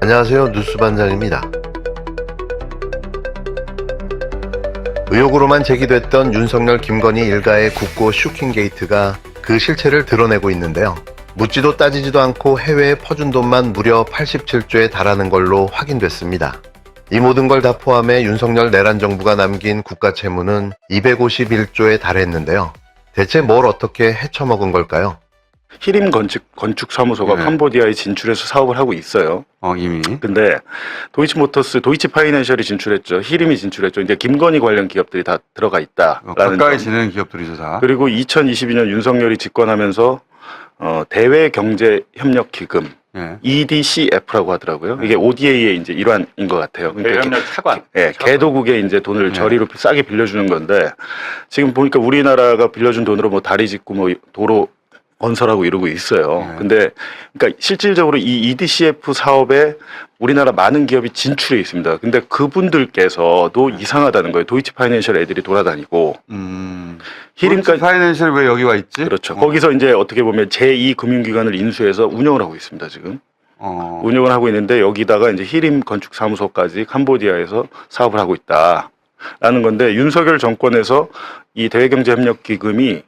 안녕하세요. 뉴스반장입니다. 의혹으로만 제기됐던 윤석열, 김건희 일가의 국고 슈킹 게이트가 그 실체를 드러내고 있는데요. 묻지도 따지지도 않고 해외에 퍼준 돈만 무려 87조에 달하는 걸로 확인됐습니다. 이 모든 걸 다 포함해 윤석열 내란 정부가 남긴 국가 채무는 251조에 달했는데요. 대체 뭘 어떻게 헤쳐먹은 걸까요? 히림 건축사무소가 네. 캄보디아에 진출해서 사업을 하고 있어요. 이미. 근데 도이치모터스, 도이치파이낸셜이 진출했죠. 히림이 진출했죠. 이제 김건희 관련 기업들이 다 들어가 있다라는 가까이 점. 지내는 기업들이죠, 다. 그리고 2022년 윤석열이 집권하면서 대외경제협력기금 예. EDCF라고 하더라고요. 이게 ODA의 이제 일환인 것 같아요. 대외협력 차관. 예, 개도국에 이제 돈을 네. 저리로 싸게 빌려주는 건데 지금 보니까 우리나라가 빌려준 돈으로 뭐 다리 짓고 뭐 도로 건설하고 이러고 있어요. 네. 근데 그러니까 실질적으로 이 EDCF 사업에 우리나라 많은 기업이 진출해 있습니다. 근데 그분들께서도 이상하다는 거예요. 도이치파이낸셜 애들이 돌아다니고 히림까지 파이낸셜 왜 여기 와 있지? 그렇죠. 거기서 이제 어떻게 보면 제2금융기관을 인수해서 운영을 하고 있습니다. 지금 운영을 하고 있는데 여기다가 이제 히림 건축사무소까지 캄보디아에서 사업을 하고 있다라는 건데 윤석열 정권에서 이 대외경제협력기금이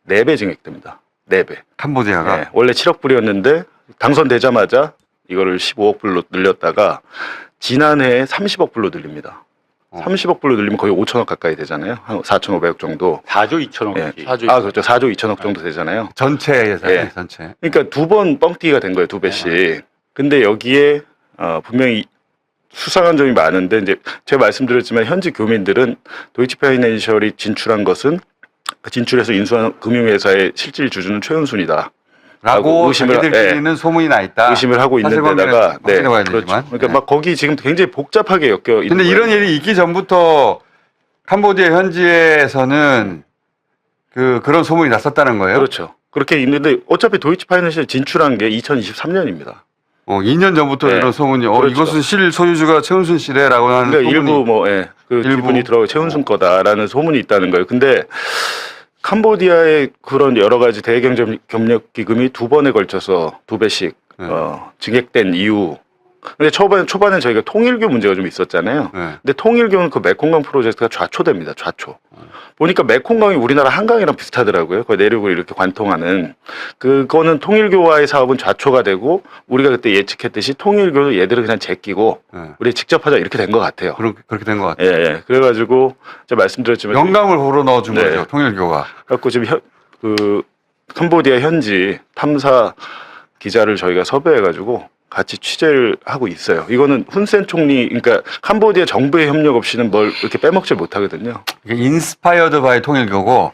4배 증액됩니다. 4배. 캄보디아가. 네, 원래 7억 불이었는데 당선되자마자 이거를 15억 불로 늘렸다가 지난해에 30억 불로 늘립니다. 30억 불로 늘리면 거의 5천억 가까이 되잖아요. 한 4,500억 정도. 4조 2천억. 예. 그렇죠. 4조 2천억 정도 되잖아요. 전체 예산이 예. 전체. 그러니까 2번 뻥튀기가 된 거예요. 2배씩. 근데 여기에 분명히 수상한 점이 많은데 이제 제가 말씀드렸지만 현지 교민들은 도이치파이낸셜이 진출한 것은 진출해서 인수한 금융회사의 실질 주주는 최은순이다. 라고 의심을- 자기들끼리는 소문이 나 있다. 의심을 하고 있는데다가 네, 그렇죠. 되지만. 그러니까 네. 막 거기 지금 굉장히 복잡하게 엮여 있는 근데 거예요. 이런 일이 있기 전부터 캄보디아 현지에서는 그런 소문이 났었다는 거예요? 그렇죠. 그렇게 있는데 어차피 도이치파이낸셜 진출한 게 2023년입니다. 2년 전부터 네. 이런 소문이 그렇죠. 이것은 실 소유주가 최은순 씨래라고 하는 그러니까 소문이 일부 뭐 그 일부. 지분이 들어가 최은순 거다라는 소문이 있다는 거예요. 근데 캄보디아의 그런 여러 가지 대외경제협력기금이 2번에 걸쳐서 2배씩 네. 증액된 이유. 근데 초반에 저희가 통일교 문제가 좀 있었잖아요. 네. 근데 통일교는 그 메콩강 프로젝트가 좌초됩니다. 좌초. 보니까 메콩강이 우리나라 한강이랑 비슷하더라고요. 그 내륙을 이렇게 관통하는. 그거는 통일교와의 사업은 좌초가 되고 우리가 그때 예측했듯이 통일교는 얘들을 그냥 제끼고 네. 우리 직접 하자 이렇게 된 것 같아요. 그렇게 된 것 같아요. 예. 그래가지고 제가 말씀드렸지만 영감을 불어 넣어준 네. 거죠, 통일교가. 갖고 지금 캄보디아 현지 탐사 기자를 저희가 섭외해가지고 같이 취재를 하고 있어요. 이거는 훈센 총리, 그러니까 캄보디아 정부의 협력 없이는 뭘 이렇게 빼먹지 못하거든요. 이게 인스파이어드 바이 통일교고.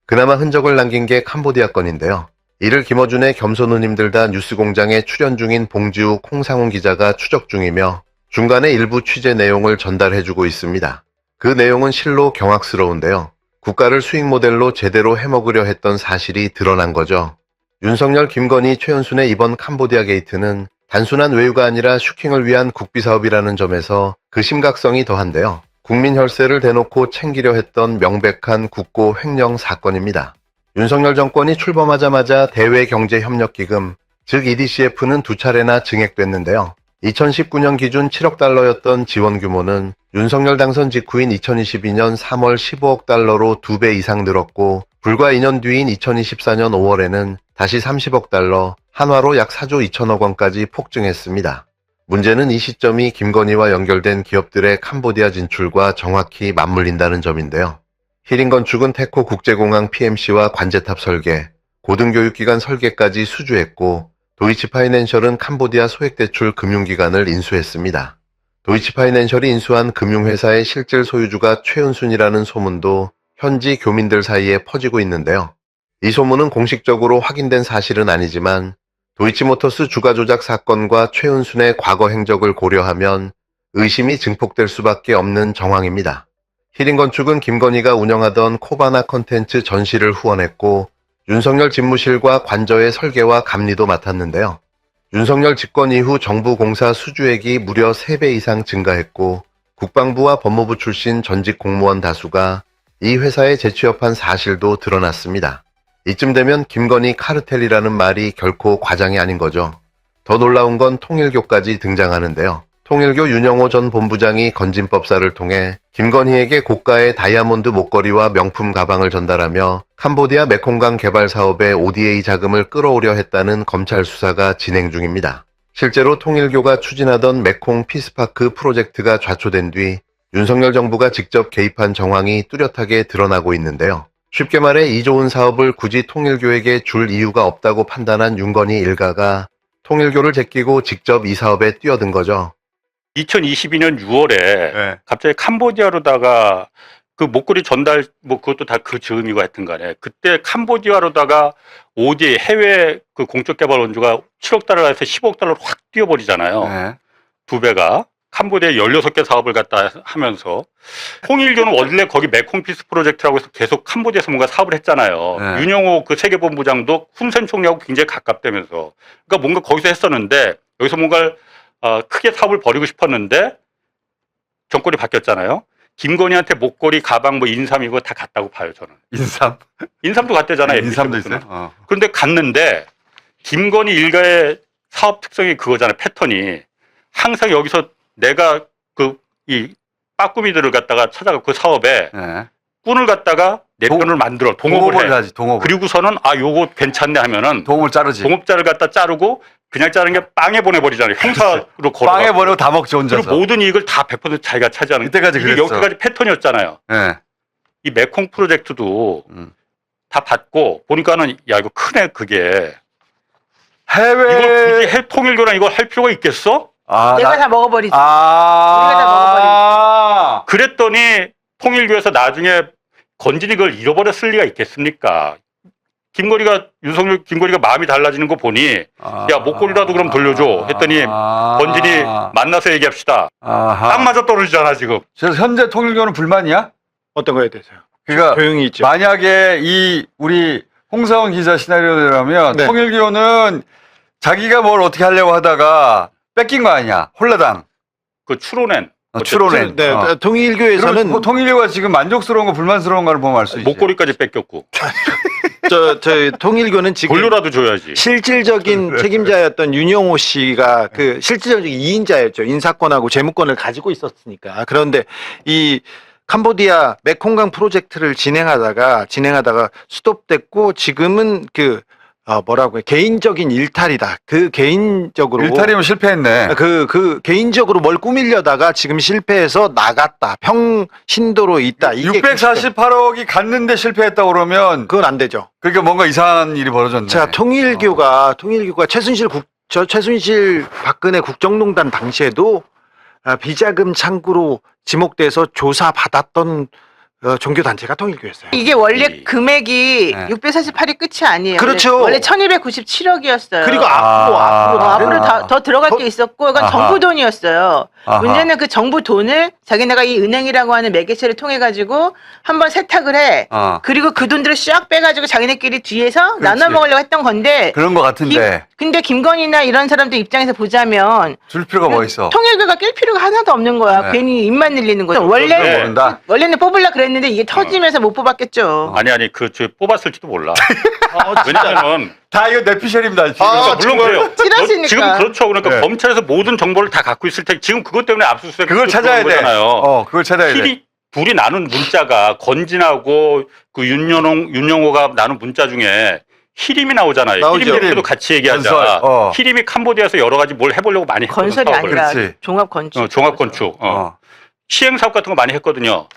그나마 흔적을 남긴 게 캄보디아 건인데요. 이를 김어준의 겸손누님들 다 뉴스공장에 출연 중인 봉지욱, 홍상훈 기자가 추적 중이며 중간에 일부 취재 내용을 전달해주고 있습니다. 그 내용은 실로 경악스러운데요. 국가를 수익 모델로 제대로 해먹으려 했던 사실이 드러난 거죠. 윤석열, 김건희, 최은순의 이번 캄보디아 게이트는 단순한 외유가 아니라 슈킹을 위한 국비사업이라는 점에서 그 심각성이 더한데요. 국민 혈세를 대놓고 챙기려 했던 명백한 국고 횡령 사건입니다. 윤석열 정권이 출범하자마자 대외경제협력기금, 즉 EDCF는 2차례나 증액됐는데요. 2019년 기준 7억 달러였던 지원 규모는 윤석열 당선 직후인 2022년 3월 15억 달러로 2배 이상 늘었고 불과 2년 뒤인 2024년 5월에는 다시 30억 달러, 한화로 약 4조 2천억 원까지 폭증했습니다. 문제는 이 시점이 김건희와 연결된 기업들의 캄보디아 진출과 정확히 맞물린다는 점인데요. 히림건축은 태코 국제공항 PMC와 관제탑 설계, 고등교육기관 설계까지 수주했고 도이치파이낸셜은 캄보디아 소액대출 금융기관을 인수했습니다. 도이치파이낸셜이 인수한 금융회사의 실질 소유주가 최은순이라는 소문도 현지 교민들 사이에 퍼지고 있는데요. 이 소문은 공식적으로 확인된 사실은 아니지만 도이치모터스 주가 조작 사건과 최은순의 과거 행적을 고려하면 의심이 증폭될 수밖에 없는 정황입니다. 히림건축은 김건희가 운영하던 코바나 컨텐츠 전시를 후원했고 윤석열 집무실과 관저의 설계와 감리도 맡았는데요. 윤석열 집권 이후 정부 공사 수주액이 무려 3배 이상 증가했고 국방부와 법무부 출신 전직 공무원 다수가 이 회사에 재취업한 사실도 드러났습니다. 이쯤 되면 김건희 카르텔이라는 말이 결코 과장이 아닌 거죠. 더 놀라운 건 통일교까지 등장하는데요. 통일교 윤영호 전 본부장이 건진법사를 통해 김건희에게 고가의 다이아몬드 목걸이와 명품 가방을 전달하며 캄보디아 메콩강 개발 사업의 ODA 자금을 끌어오려 했다는 검찰 수사가 진행 중입니다. 실제로 통일교가 추진하던 메콩 피스파크 프로젝트가 좌초된 뒤 윤석열 정부가 직접 개입한 정황이 뚜렷하게 드러나고 있는데요. 쉽게 말해 이 좋은 사업을 굳이 통일교에게 줄 이유가 없다고 판단한 윤건희 일가가 통일교를 제끼고 직접 이 사업에 뛰어든 거죠. 2022년 6월에 네. 갑자기 캄보디아로다가 그 목걸이 전달 뭐 그것도 다 그 즈음이고 하여튼 간에 그때 캄보디아로다가 ODA 해외 그 공적 개발 원조가 7억 달러에서 10억 달러로 확 뛰어버리잖아요. 네. 두 배가. 캄보디아 16개 사업을 갖다 하면서 통일교는 원래 거기 메콩피스 프로젝트라고 해서 계속 캄보디아에서 뭔가 사업을 했잖아요. 네. 윤영호 그 세계본부장도 훈센 총리하고 굉장히 가깝다면서 그러니까 뭔가 거기서 했었는데 여기서 뭔가 크게 사업을 벌이고 싶었는데 정권이 바뀌었잖아요. 김건희한테 목걸이, 가방, 뭐 인삼 이거 다 갔다고 봐요 저는. 인삼. 인삼도 갔대잖아요. 인삼도 MBC 있어요. 부스는. 그런데 갔는데 김건희 일가의 사업 특성이 그거잖아요. 패턴이 항상 여기서 내가 그 이 빠꾸미들을 갖다가 찾아가 그 사업에 네. 꾼을 갖다가 내 편을 만들어 동업을 해. 하지. 동업을. 그리고서는 요거 괜찮네 하면은 동업을 자르지. 동업자를 갖다 자르고 그냥 자른 게 빵에 보내버리잖아요. 형사로 걸어. 빵에 보내고 다 먹지 혼자서. 그리고 모든 이익을 다 100% 자기가 차지하는. 이때까지 이게 그랬어. 여기까지 패턴이었잖아요. 네. 이 메콩 프로젝트도 다 받고 보니까는 야 이거 크네 그게. 해외. 이걸 굳이 통일교랑 이걸 할 필요가 있겠어? 내가 다 먹어버리지. 우리가 다 그랬더니 통일교에서 나중에 건진이 그걸 잃어버렸을 리가 있겠습니까? 김건희가 마음이 달라지는 거 보니 야 목걸이라도 그럼 돌려줘 했더니 건진이 만나서 얘기합시다. 딱 맞아 떨어지잖아 지금. 그래서 현재 통일교는 불만이야? 어떤 거에 대해서요? 그러니까 조용히 있죠. 만약에 이 우리 홍사원 기자 시나리오라면 네. 통일교는 자기가 뭘 어떻게 하려고 하다가 뺏긴 거 아니야? 홀라당. 그 추론엔 추론엔. 네, 통일교에서는 그럼 통일교가 지금 만족스러운 거 불만스러운 거를 보면 알 수 있지. 목걸이까지 뺏겼고 저 통일교는 지금 돌려라도 줘야지. 실질적인 책임자였던 윤영호 씨가 그 실질적인 2인자였죠. 인사권하고 재무권을 가지고 있었으니까. 그런데 이 캄보디아 메콩강 프로젝트를 진행하다가 스톱됐고 지금은 뭐라고 해 개인적인 일탈이다. 그 개인적으로 일탈이면 실패했네. 그 개인적으로 뭘 꾸미려다가 지금 실패해서 나갔다. 평신도로 있다. 이게 648억이 갔는데 실패했다고 그러면 그건 안 되죠. 그러니까 뭔가 이상한 일이 벌어졌네. 자, 통일교가 최순실 박근혜 국정농단 당시에도 비자금 창구로 지목돼서 조사받았던 종교단체가 통일교였어요. 이게 원래 금액이 네. 648이 끝이 아니에요. 그렇죠. 원래 1297억이었어요. 그리고 앞으로 더 들어갈 게 있었고, 이건 아하. 정부 돈이었어요. 아하. 문제는 그 정부 돈을 자기네가 이 은행이라고 하는 매개체를 통해가지고 한번 세탁을 해. 그리고 그 돈들을 쫙 빼가지고 자기네끼리 뒤에서 나눠 먹으려고 했던 건데. 그런 거 같은데 근데 김건희나 이런 사람들 입장에서 보자면 줄 필요가 뭐 있어? 통일교가 낄 필요가 하나도 없는 거야. 네. 괜히 입만 늘리는 거죠. 네. 모른다. 원래는 뽑으려 그랬는데 이게 터지면서 못 뽑았겠죠. 아니 저 뽑았을지도 몰라. 왜냐하면 다 이거 내피셜입니다. 지금. 물론 그래요. 찌라시니까. 지금 그렇죠. 그러니까 네. 검찰에서 모든 정보를 다 갖고 있을 테 지금 그것 때문에 압수수색 그걸 찾아야 돼. 거잖아요. 그걸 찾아야 돼. 둘이 나눈 문자가 건진하고 그 윤영호가 나눈 문자 중에 히림이 나오잖아요. 나오죠. 히림도 같이 얘기하자. 건설, 히림이 캄보디아에서 여러 가지 뭘 해보려고 많이 했거든. 건설이 사업을. 아니라 그렇지. 종합건축. 종합건축. 시행 사업 같은 거 많이 했거든요.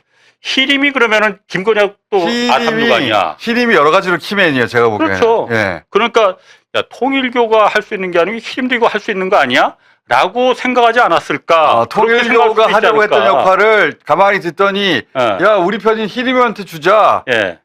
히림이 그러면은 김건희하고 또 아탐누가 아니야. 히림이 여러 가지로 키맨이에요. 제가 보기에. 그렇죠. 예. 그러니까 야, 통일교가 할 수 있는 게 아니고 히림도 이거 할 수 있는 거 아니야? 라고 생각하지 않았을까? 그렇게 생각할 수도 통일교가 있지 하려고 했던 않을까? 역할을 가만히 듣더니 예. 야 우리 편인 히림한테 주자. 예.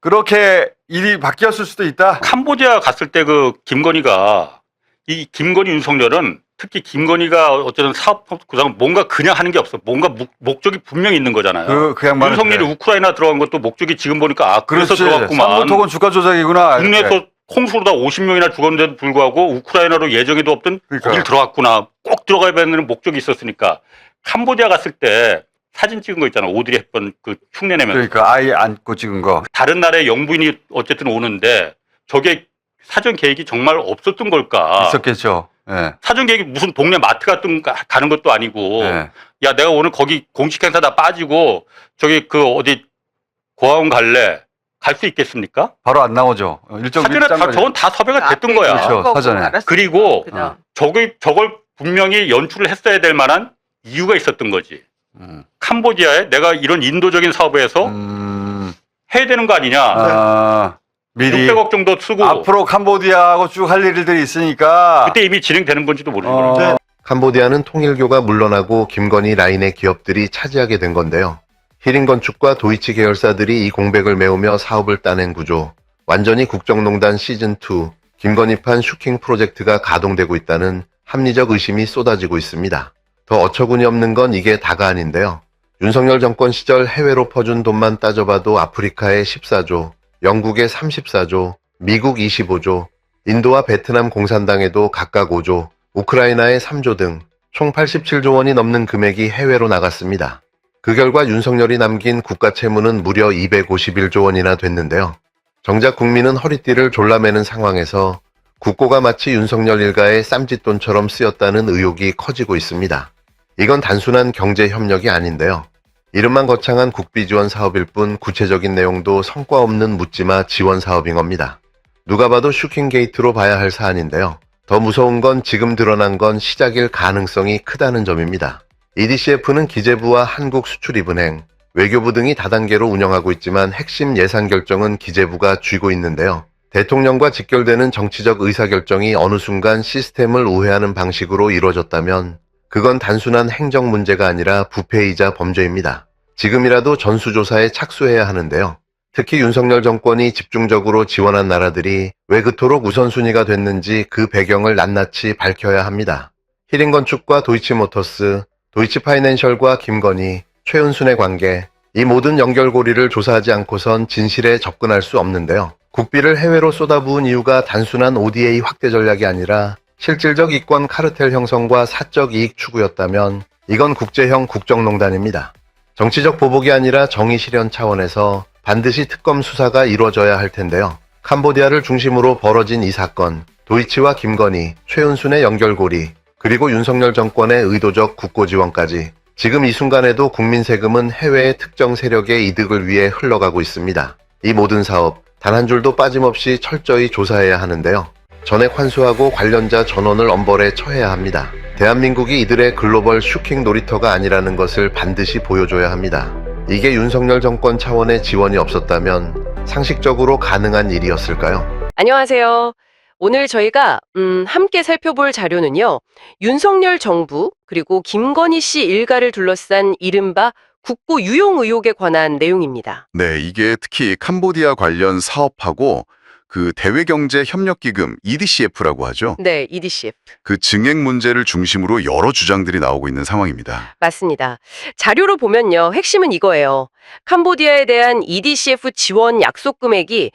그렇게 일이 바뀌었을 수도 있다. 캄보디아 갔을 때 그 김건희가 이 김건희 윤석열은 특히 김건희가 어쨌든 사업 구상 뭔가 그냥 하는 게 없어. 뭔가 목적이 분명히 있는 거잖아요. 그 양반은 윤석열이 그래. 우크라이나 들어간 것도 목적이 지금 보니까 그래서 들어갔구만. 삼보토건 주가 조작이구나. 이렇게. 국내에서 홍수로다 50명이나 죽었는데도 불구하고 우크라이나로 예정에도 없던 그러니까. 거길 들어갔구나. 꼭 들어가야 되는 목적이 있었으니까 캄보디아 갔을 때 사진 찍은 거 있잖아. 오드리 헵번 그 흉내내면서. 그러니까 아이 안고 찍은 거. 다른 나라의 영부인이 어쨌든 오는데 저게 사전 계획이 정말 없었던 걸까? 있었겠죠. 예. 사전 계획이 무슨 동네 마트 같은 거 가는 것도 아니고 예. 야 내가 오늘 거기 공식 행사 다 빠지고 저기 그 어디 고아원 갈래? 갈 수 있겠습니까? 바로 안 나오죠. 일정 사전에 일정 다 저건 다 섭외가 됐던 거야. 그렇죠. 사전에. 그리고 그다음. 저걸 분명히 연출을 했어야 될 만한 이유가 있었던 거지. 캄보디아에 내가 이런 인도적인 사업을 해서 해야 되는 거 아니냐. 아, 미리 600억 정도 쓰고 앞으로 캄보디아하고 쭉 할 일들이 있으니까 그때 이미 진행되는 건지도 모르는 어. 거예요. 캄보디아는 통일교가 물러나고 김건희 라인의 기업들이 차지하게 된 건데요. 히린건축과 도이치 계열사들이 이 공백을 메우며 사업을 따낸 구조, 완전히 국정농단 시즌2, 김건희판 슈킹 프로젝트가 가동되고 있다는 합리적 의심이 쏟아지고 있습니다. 더 어처구니 없는 건 이게 다가 아닌데요. 윤석열 정권 시절 해외로 퍼준 돈만 따져봐도 아프리카에 14조, 영국에 34조, 미국 25조, 인도와 베트남 공산당에도 각각 5조, 우크라이나에 3조 등 총 87조 원이 넘는 금액이 해외로 나갔습니다. 그 결과 윤석열이 남긴 국가 채무는 무려 251조 원이나 됐는데요. 정작 국민은 허리띠를 졸라매는 상황에서 국고가 마치 윤석열 일가의 쌈짓돈처럼 쓰였다는 의혹이 커지고 있습니다. 이건 단순한 경제 협력이 아닌데요. 이름만 거창한 국비 지원 사업일 뿐 구체적인 내용도 성과 없는 묻지마 지원 사업인 겁니다. 누가 봐도 슈킹 게이트로 봐야 할 사안인데요. 더 무서운 건 지금 드러난 건 시작일 가능성이 크다는 점입니다. EDCF는 기재부와 한국수출입은행, 외교부 등이 다단계로 운영하고 있지만 핵심 예산 결정은 기재부가 쥐고 있는데요. 대통령과 직결되는 정치적 의사결정이 어느 순간 시스템을 우회하는 방식으로 이루어졌다면 그건 단순한 행정 문제가 아니라 부패이자 범죄입니다. 지금이라도 전수조사에 착수해야 하는데요. 특히 윤석열 정권이 집중적으로 지원한 나라들이 왜 그토록 우선순위가 됐는지 그 배경을 낱낱이 밝혀야 합니다. 히린건축과 도이치모터스, 도이치파이낸셜과 김건희, 최은순의 관계, 이 모든 연결고리를 조사하지 않고선 진실에 접근할 수 없는데요. 국비를 해외로 쏟아부은 이유가 단순한 ODA 확대 전략이 아니라 실질적 이권 카르텔 형성과 사적 이익 추구였다면 이건 국제형 국정농단입니다. 정치적 보복이 아니라 정의 실현 차원에서 반드시 특검 수사가 이루어져야 할 텐데요. 캄보디아를 중심으로 벌어진 이 사건, 도이치와 김건희, 최은순의 연결고리, 그리고 윤석열 정권의 의도적 국고 지원까지 지금 이 순간에도 국민 세금은 해외의 특정 세력의 이득을 위해 흘러가고 있습니다. 이 모든 사업, 단 한 줄도 빠짐없이 철저히 조사해야 하는데요. 전액 환수하고 관련자 전원을 엄벌에 처해야 합니다. 대한민국이 이들의 글로벌 슈킹 놀이터가 아니라는 것을 반드시 보여줘야 합니다. 이게 윤석열 정권 차원의 지원이 없었다면 상식적으로 가능한 일이었을까요? 안녕하세요. 오늘 저희가 함께 살펴볼 자료는요. 윤석열 정부 그리고 김건희 씨 일가를 둘러싼 이른바 국고 유용 의혹에 관한 내용입니다. 네, 이게 특히 캄보디아 관련 사업하고 그 대외경제협력기금 EDCF라고 하죠. 네, EDCF. 그 증액 문제를 중심으로 여러 주장들이 나오고 있는 상황입니다. 맞습니다. 자료로 보면요. 핵심은 이거예요. 캄보디아에 대한 EDCF 지원 약속 금액이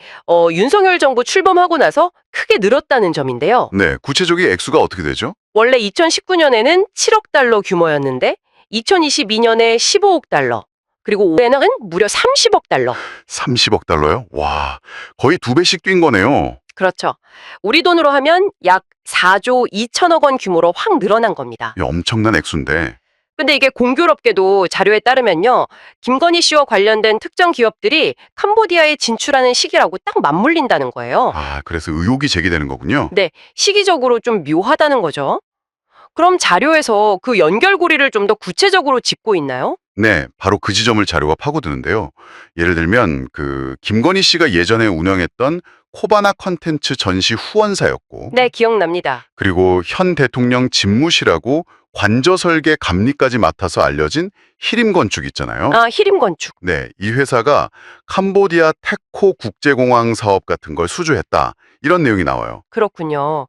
윤석열 정부 출범하고 나서 크게 늘었다는 점인데요. 네, 구체적인 액수가 어떻게 되죠? 원래 2019년에는 7억 달러 규모였는데 2022년에 15억 달러, 그리고 올해는 무려 30억 달러. 30억 달러요? 와, 거의 2배씩 뛴 거네요. 그렇죠. 우리 돈으로 하면 약 4조 2천억 원 규모로 확 늘어난 겁니다. 이 엄청난 액수인데. 근데 이게 공교롭게도 자료에 따르면요. 김건희 씨와 관련된 특정 기업들이 캄보디아에 진출하는 시기라고 딱 맞물린다는 거예요. 아, 그래서 의혹이 제기되는 거군요. 네, 시기적으로 좀 묘하다는 거죠. 그럼 자료에서 그 연결고리를 좀 더 구체적으로 짚고 있나요? 네, 바로 그 지점을 자료가 파고드는데요. 예를 들면 김건희 씨가 예전에 운영했던 코바나 컨텐츠 전시 후원사였고, 네, 기억납니다. 그리고 현 대통령 집무실하고 관저 설계 감리까지 맡아서 알려진 히림건축 있잖아요. 아, 히림건축. 네, 이 회사가 캄보디아 테코 국제공항 사업 같은 걸 수주했다. 이런 내용이 나와요. 그렇군요.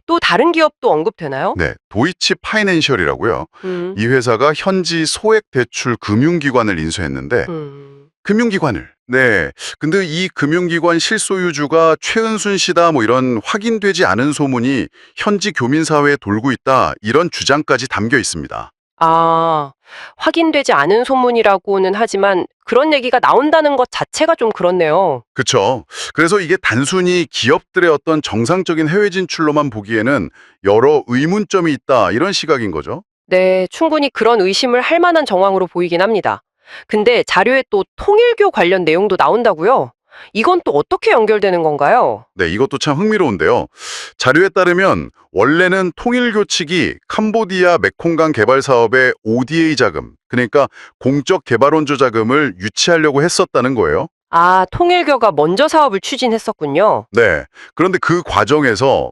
또 다른 기업도 언급되나요? 네, 도이치 파이낸셜이라고요. 이 회사가 현지 소액 대출 금융기관을 인수했는데 금융기관을. 네, 근데 이 금융기관 실소유주가 최은순 씨다 뭐 이런 확인되지 않은 소문이 현지 교민사회에 돌고 있다 이런 주장까지 담겨 있습니다. 아, 확인되지 않은 소문이라고는 하지만 그런 얘기가 나온다는 것 자체가 좀 그렇네요. 그쵸. 그래서 이게 단순히 기업들의 어떤 정상적인 해외 진출로만 보기에는 여러 의문점이 있다 이런 시각인 거죠. 네, 충분히 그런 의심을 할 만한 정황으로 보이긴 합니다. 근데 자료에 또 통일교 관련 내용도 나온다고요? 이건 또 어떻게 연결되는 건가요? 네, 이것도 참 흥미로운데요. 자료에 따르면 원래는 통일교 측이 캄보디아 메콩강 개발 사업의 ODA 자금, 그러니까 공적 개발원조 자금을 유치하려고 했었다는 거예요. 아, 통일교가 먼저 사업을 추진했었군요. 네. 그런데 그 과정에서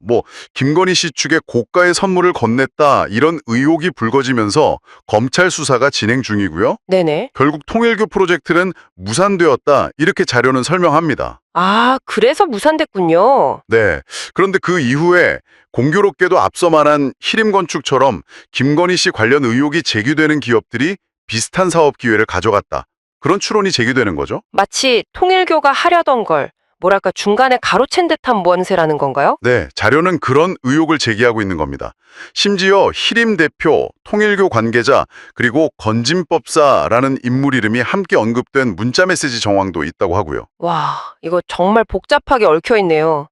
김건희 씨 측에 고가의 선물을 건넸다 이런 의혹이 불거지면서 검찰 수사가 진행 중이고요. 네네. 결국 통일교 프로젝트는 무산되었다 이렇게 자료는 설명합니다. 아, 그래서 무산됐군요. 네. 그런데 그 이후에 공교롭게도 앞서 말한 히림건축처럼 김건희 씨 관련 의혹이 제기되는 기업들이 비슷한 사업 기회를 가져갔다. 그런 추론이 제기되는 거죠. 마치 통일교가 하려던 걸 뭐랄까 중간에 가로챈 듯한 무언세라는 건가요? 네, 자료는 그런 의혹을 제기하고 있는 겁니다. 심지어 히림 대표, 통일교 관계자, 그리고 건진법사라는 인물 이름이 함께 언급된 문자메시지 정황도 있다고 하고요. 와, 이거 정말 복잡하게 얽혀 있네요.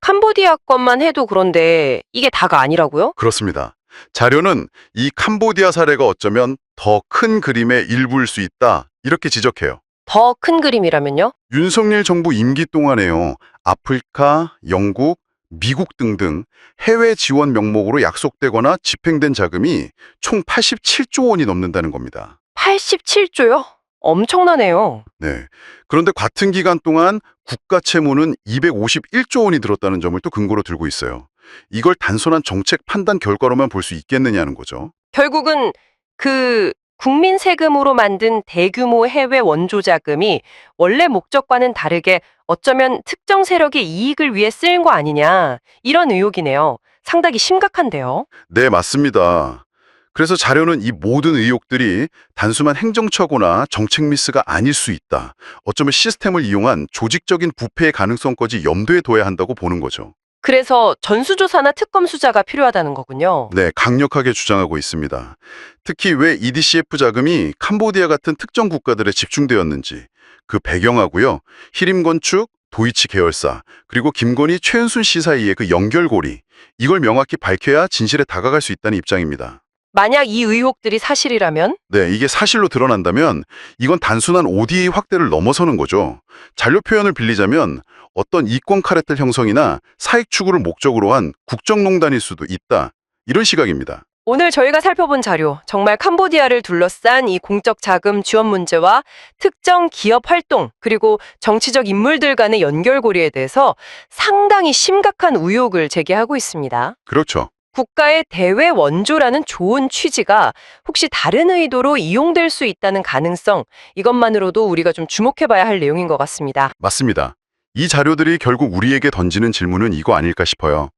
캄보디아 것만 해도 그런데 이게 다가 아니라고요? 그렇습니다. 자료는 이 캄보디아 사례가 어쩌면 더 큰 그림의 일부일 수 있다, 이렇게 지적해요. 더 큰 그림이라면요? 윤석열 정부 임기 동안에요. 아프리카, 영국, 미국 등등 해외 지원 명목으로 약속되거나 집행된 자금이 총 87조 원이 넘는다는 겁니다. 87조요? 엄청나네요. 네. 그런데 같은 기간 동안 국가 채무는 251조 원이 들었다는 점을 또 근거로 들고 있어요. 이걸 단순한 정책 판단 결과로만 볼 수 있겠느냐는 거죠. 결국은 그 국민 세금으로 만든 대규모 해외 원조 자금이 원래 목적과는 다르게 어쩌면 특정 세력의 이익을 위해 쓰인 거 아니냐, 이런 의혹이네요. 상당히 심각한데요. 네, 맞습니다. 그래서 자료는 이 모든 의혹들이 단순한 행정처구나 정책 미스가 아닐 수 있다. 어쩌면 시스템을 이용한 조직적인 부패의 가능성까지 염두에 둬야 한다고 보는 거죠. 그래서 전수조사나 특검 수사가 필요하다는 거군요. 네, 강력하게 주장하고 있습니다. 특히 왜 EDCF 자금이 캄보디아 같은 특정 국가들에 집중되었는지 그 배경하고요. 히림건축, 도이치 계열사, 그리고 김건희, 최은순 씨 사이의 그 연결고리, 이걸 명확히 밝혀야 진실에 다가갈 수 있다는 입장입니다. 만약 이 의혹들이 사실이라면? 네, 이게 사실로 드러난다면 이건 단순한 ODA 확대를 넘어서는 거죠. 잔료 표현을 빌리자면 어떤 이권 카르텔 형성이나 사익 추구를 목적으로 한 국정농단일 수도 있다. 이런 시각입니다. 오늘 저희가 살펴본 자료, 정말 캄보디아를 둘러싼 이 공적 자금 지원 문제와 특정 기업 활동, 그리고 정치적 인물들 간의 연결고리에 대해서 상당히 심각한 의혹을 제기하고 있습니다. 그렇죠. 국가의 대외 원조라는 좋은 취지가 혹시 다른 의도로 이용될 수 있다는 가능성, 이것만으로도 우리가 좀 주목해봐야 할 내용인 것 같습니다. 맞습니다. 이 자료들이 결국 우리에게 던지는 질문은 이거 아닐까 싶어요.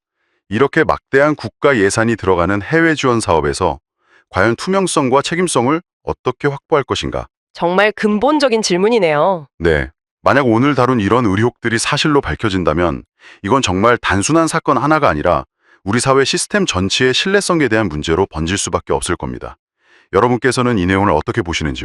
이렇게 막대한 국가 예산이 들어가는 해외 지원 사업에서 과연 투명성과 책임성을 어떻게 확보할 것인가? 정말 근본적인 질문이네요. 네. 만약 오늘 다룬 이런 의혹들이 사실로 밝혀진다면 이건 정말 단순한 사건 하나가 아니라 우리 사회 시스템 전체의 신뢰성에 대한 문제로 번질 수밖에 없을 겁니다. 여러분께서는 이 내용을 어떻게 보시는지요?